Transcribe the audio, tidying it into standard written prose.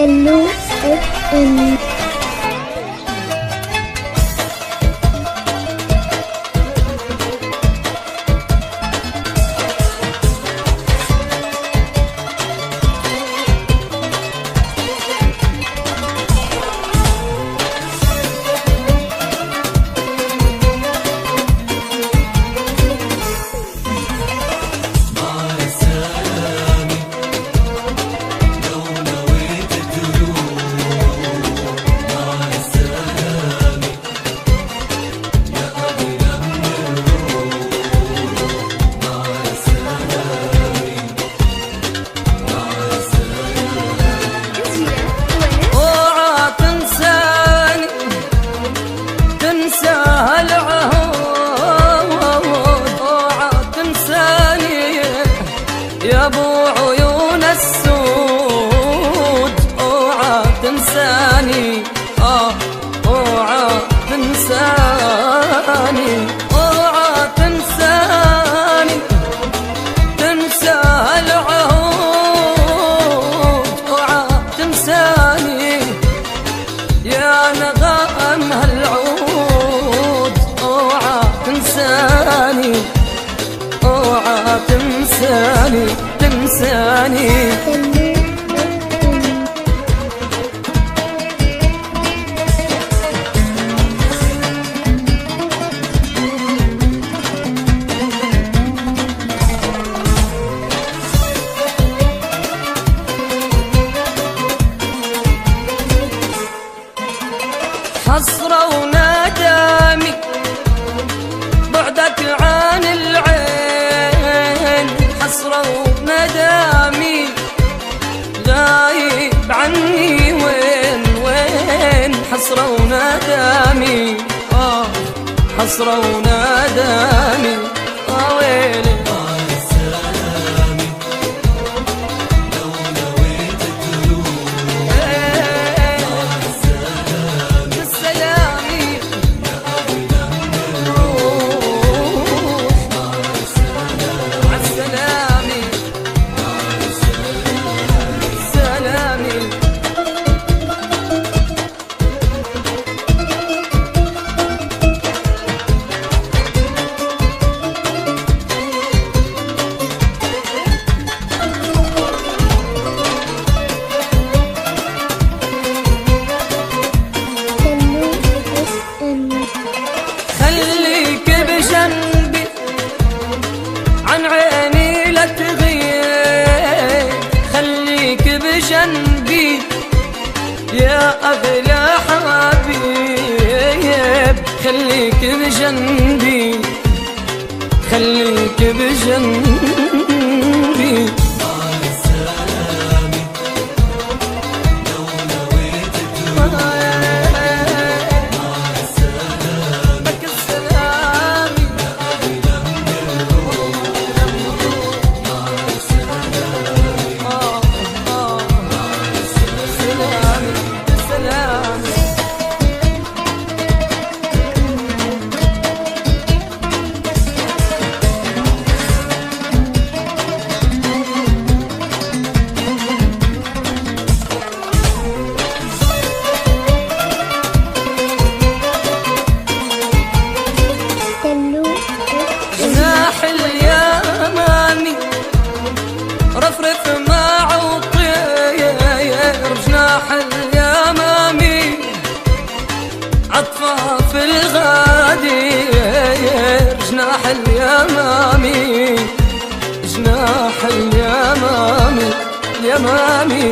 Hello FM. يا ابو عيون السود اوعى تنساني، اوعى تنساني، اوعى تنساني، تنسى العهود، اوعى تنساني يا نغم هالعود، اوعى تنساني، اوعى تنساني تنساني. حسرة وندامي بعدك عن العين، حسرة وندامي غايب عني وين وين، حسرة وندامي حسرة وندامي ويلي. خليك بجنبي عن عيني لا تغيب، خليك بجنبي يا أغلى حبيب، خليك بجنبي، خليك بجنبي. جناح اليمامي رفرف مع وطير، جناح اليمامي عطفه في الغدير، جناح اليمامي، جناح اليمامي اليمامي.